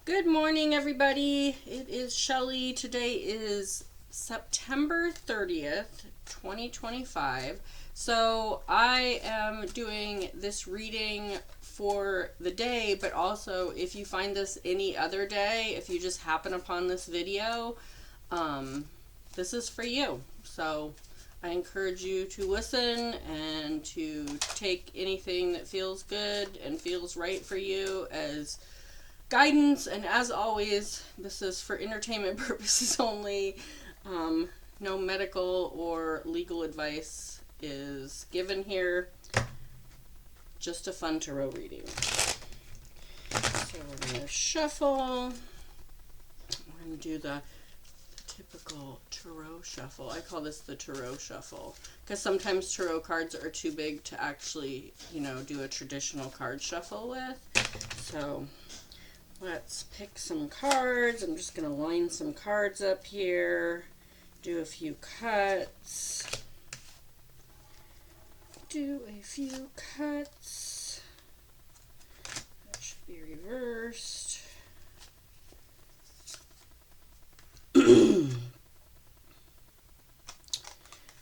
Good morning, everybody. It is Shelly. Today is September 30th, 2025. So, I am doing this reading for the day, but also if you find this any other day, if you just happen upon this video, um, this is for you. So, I encourage you to listen and to take anything that feels good and feels right for you as guidance. And as always, this is for entertainment purposes only. No medical or legal advice is given here. Just a fun tarot reading. So we're going to shuffle. We're going to do the typical tarot shuffle. I call this the tarot shuffle because sometimes tarot cards are too big to actually, do a traditional card shuffle with. So let's pick some cards. I'm just going to line some cards up here, do a few cuts. That should be reversed.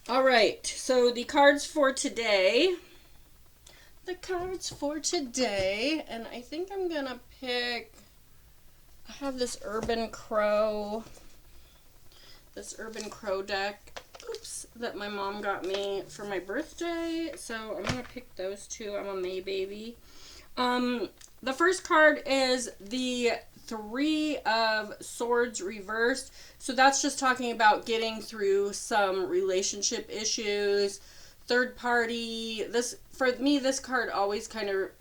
All right, so the cards for today. And I think I'm going to pick, I have this Urban Crow deck, that my mom got me for my birthday. So I'm going to pick those two. I'm a May baby. The first card is the Three of Swords reversed. So that's just talking about getting through some relationship issues, third party. For me, this card always kind of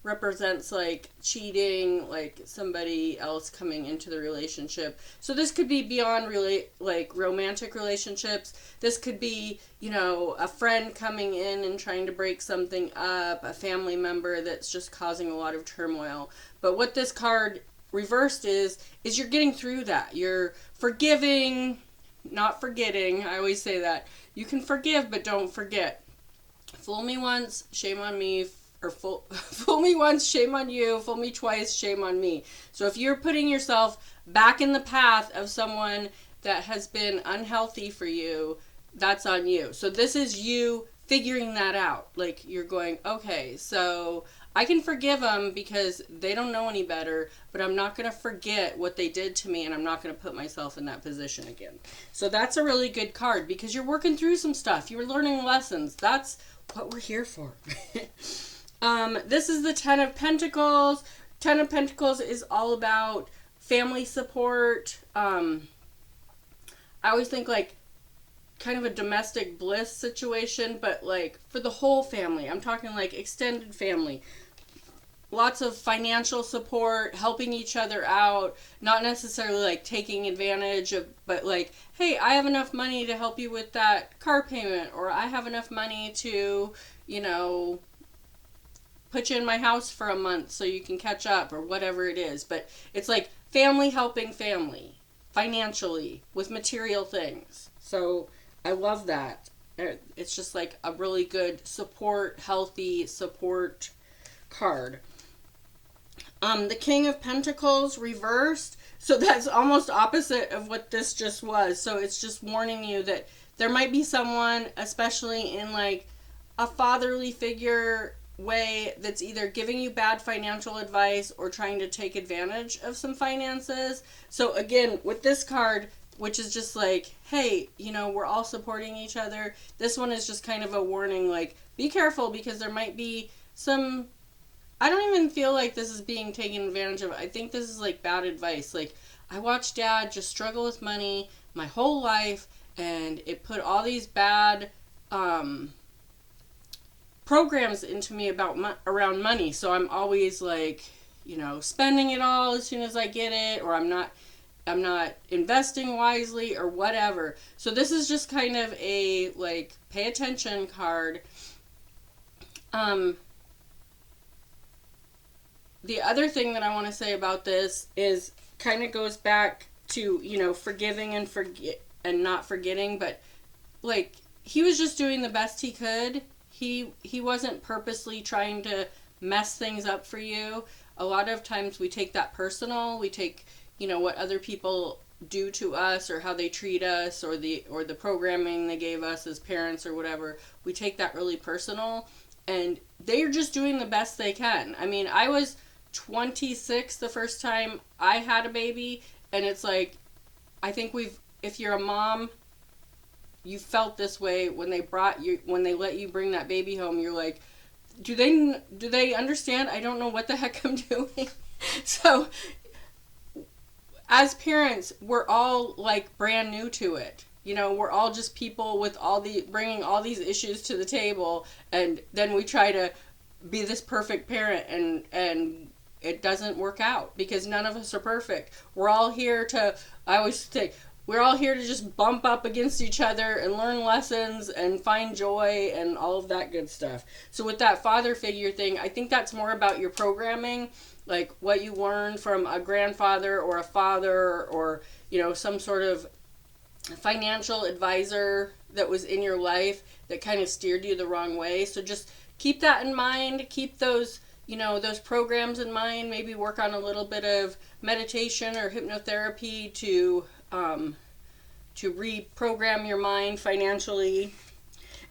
represents like cheating, like somebody else coming into the relationship. So this could be beyond like romantic relationships. This could be, a friend coming in and trying to break something up, a family member that's just causing a lot of turmoil. But what this card reversed is you're getting through that. You're forgiving, not forgetting. I always say that. You can forgive, but don't forget. Fool me once, shame on me. Or fool me once, shame on you. Fool me twice, shame on me. So if you're putting yourself back in the path of someone that has been unhealthy for you, that's on you. So this is you figuring that out. Like you're going, okay, so I can forgive them because they don't know any better, but I'm not going to forget what they did to me, and I'm not going to put myself in that position again. So that's a really good card because you're working through some stuff. You're learning lessons. That's what we're here for. This is the Ten of Pentacles. Ten of Pentacles is all about family support. I always think like kind of a domestic bliss situation, but like for the whole family. I'm talking like extended family. Lots of financial support, helping each other out, not necessarily like taking advantage of, but like, hey, I have enough money to help you with that car payment, or I have enough money to, put you in my house for a month so you can catch up, or whatever it is. But it's like family helping family financially with material things. So I love that. It's just like a really good support, healthy support card. The King of Pentacles reversed. So that's almost opposite of what this just was. So it's just warning you that there might be someone, especially in like a fatherly figure way, that's either giving you bad financial advice or trying to take advantage of some finances. So again, with this card, which is just like, hey, we're all supporting each other. This one is just kind of a warning, like, be careful because there might be some, I don't even feel like this is being taken advantage of. I think this is like bad advice. Like, I watched dad just struggle with money my whole life, and it put all these bad programs into me about around money. So I'm always like, spending it all as soon as I get it, or I'm not investing wisely or whatever. So this is just kind of a like pay attention card. The other thing that I want to say about this is kind of goes back to, forgiving and not forgetting, but like he was just doing the best he could. He wasn't purposely trying to mess things up for you. a lot of times we take that personal. We take, what other people do to us or how they treat us or the programming they gave us as parents or whatever. We take that really personal, and they're just doing the best they can. I mean, I was 26 the first time I had a baby, and it's like, I think if you're a mom, you felt this way when they let you bring that baby home. You're like, do they understand? I don't know what the heck I'm doing. So as parents, we're all like brand new to it. We're all just people with bringing all these issues to the table, and then we try to be this perfect parent, and it doesn't work out because none of us are perfect. I always say, we're all here to just bump up against each other and learn lessons and find joy and all of that good stuff. So with that father figure thing, I think that's more about your programming, like what you learned from a grandfather or a father or, some sort of financial advisor that was in your life that kind of steered you the wrong way. So just keep that in mind. Keep those programs in mind. Maybe work on a little bit of meditation or hypnotherapy to reprogram your mind financially.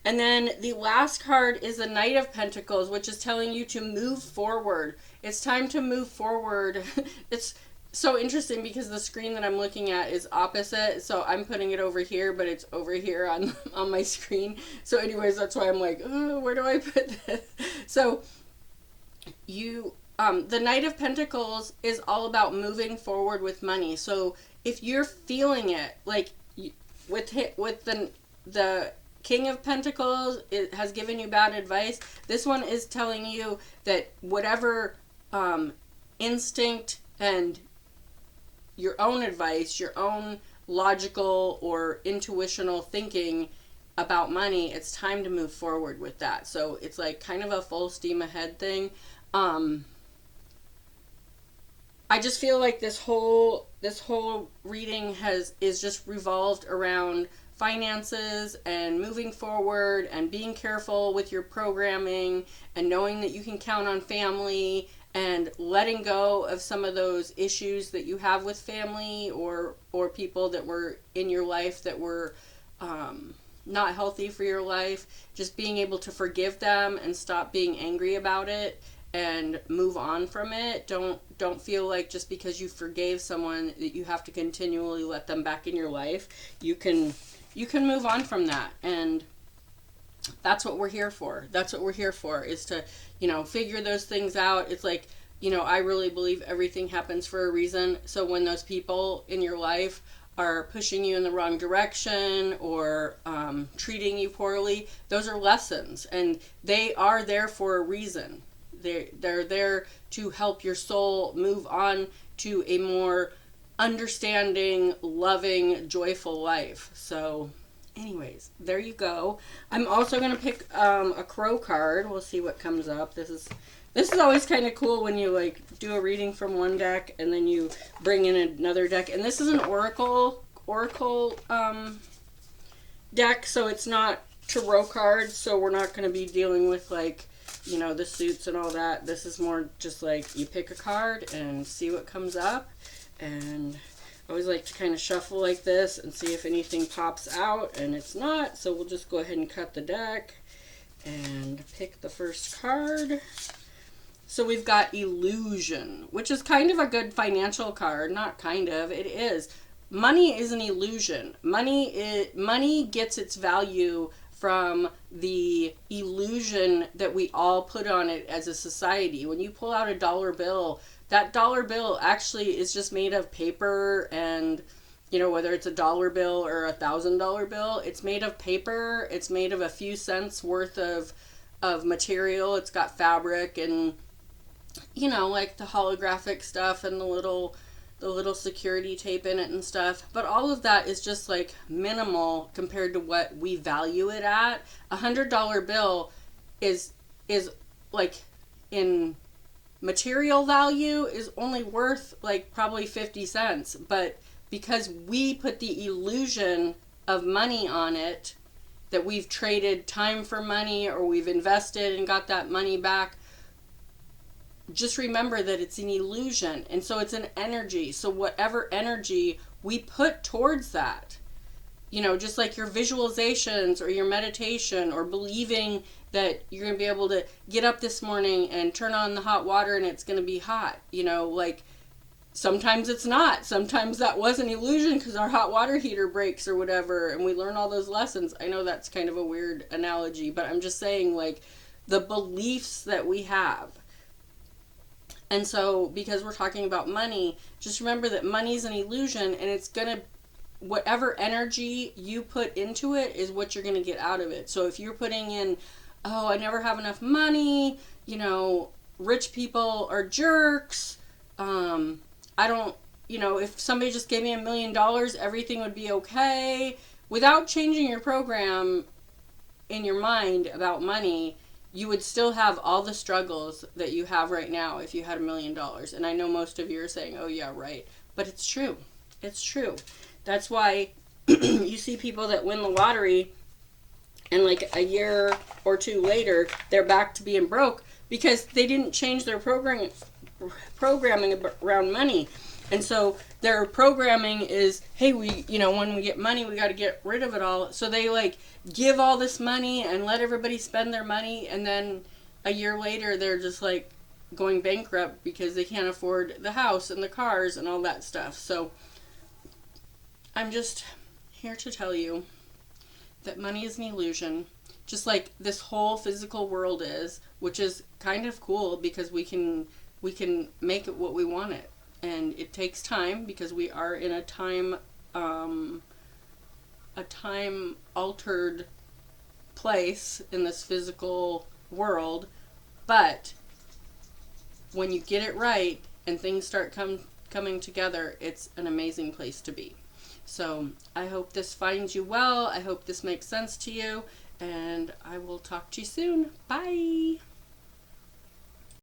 And then the last card is the Knight of Pentacles, which is telling you to move forward. It's time to move forward. It's so interesting because the screen that I'm looking at is opposite. So I'm putting it over here, but it's over here on my screen. So anyways, that's why I'm like, oh, where do I put this? So the Knight of Pentacles is all about moving forward with money. So if you're feeling it, like with the King of Pentacles, it has given you bad advice. This one is telling you that whatever instinct and your own advice, your own logical or intuitional thinking about money, it's time to move forward with that. So it's like kind of a full steam ahead thing. I just feel like this whole reading is just revolved around finances and moving forward and being careful with your programming and knowing that you can count on family and letting go of some of those issues that you have with family or people that were in your life that were not healthy for your life. Just being able to forgive them and stop being angry about it and move on from it. Don't feel like just because you forgave someone that you have to continually let them back in your life. You can move on from that, and that's what we're here for. That's what we're here for, is to, figure those things out. It's like, I really believe everything happens for a reason. So when those people in your life are pushing you in the wrong direction or treating you poorly, those are lessons, and they are there for a reason. They're there to help your soul move on to a more understanding, loving, joyful life. So anyways, there you go. I'm also going to pick a crow card. We'll see what comes up. This is always kind of cool when you like do a reading from one deck and then you bring in another deck. And this is an oracle deck, so it's not tarot cards, so we're not going to be dealing with like, the suits and all that. This is more just like you pick a card and see what comes up. And I always like to kind of shuffle like this and see if anything pops out, and it's not, so we'll just go ahead and cut the deck and pick the first card. So we've got Illusion, which is kind of a good financial card. Not kind of, it is. Money is an illusion. Money gets its value from the illusion that we all put on it as a society. When you pull out a dollar bill, that dollar bill actually is just made of paper, and whether it's a dollar bill or $1,000 bill, it's made of paper. It's made of a few cents worth of material. It's got fabric and like the holographic stuff and the little security tape in it and stuff. But all of that is just like minimal compared to what we value it at. $100 bill is like in material value is only worth like probably 50 cents. But because we put the illusion of money on it, that we've traded time for money or we've invested and got that money back, just remember that it's an illusion. And so it's an energy. So whatever energy we put towards that, you know, just like your visualizations or your meditation or believing that you're going to be able to get up this morning and turn on the hot water and it's going to be hot, you know, like sometimes it's not. Sometimes that was an illusion because our hot water heater breaks or whatever, and we learn all those lessons. I know that's kind of a weird analogy, but I'm just saying, like, the beliefs that we have. And so, because we're talking about money, just remember that money's an illusion, and it's going to, whatever energy you put into it is what you're going to get out of it. So if you're putting in, oh, I never have enough money, you know, rich people are jerks, I don't, you know, if somebody just gave me $1 million, everything would be okay. Without changing your program in your mind about money, you would still have all the struggles that you have right now if you had $1 million. And I know most of you are saying, oh, yeah, right. But it's true. It's true. That's why you see people that win the lottery and like a year or two later, they're back to being broke because they didn't change their programming around money. And so their programming is, hey, we, you know, when we get money, we got to get rid of it all. So they like give all this money and let everybody spend their money. And then a year later, they're just like going bankrupt because they can't afford the house and the cars and all that stuff. So I'm just here to tell you that money is an illusion, just like this whole physical world is, which is kind of cool because we can make it what we want it. And it takes time because we are in a time altered place in this physical world. But when you get it right and things start coming together, it's an amazing place to be. So I hope this finds you well. I hope this makes sense to you. And I will talk to you soon. Bye.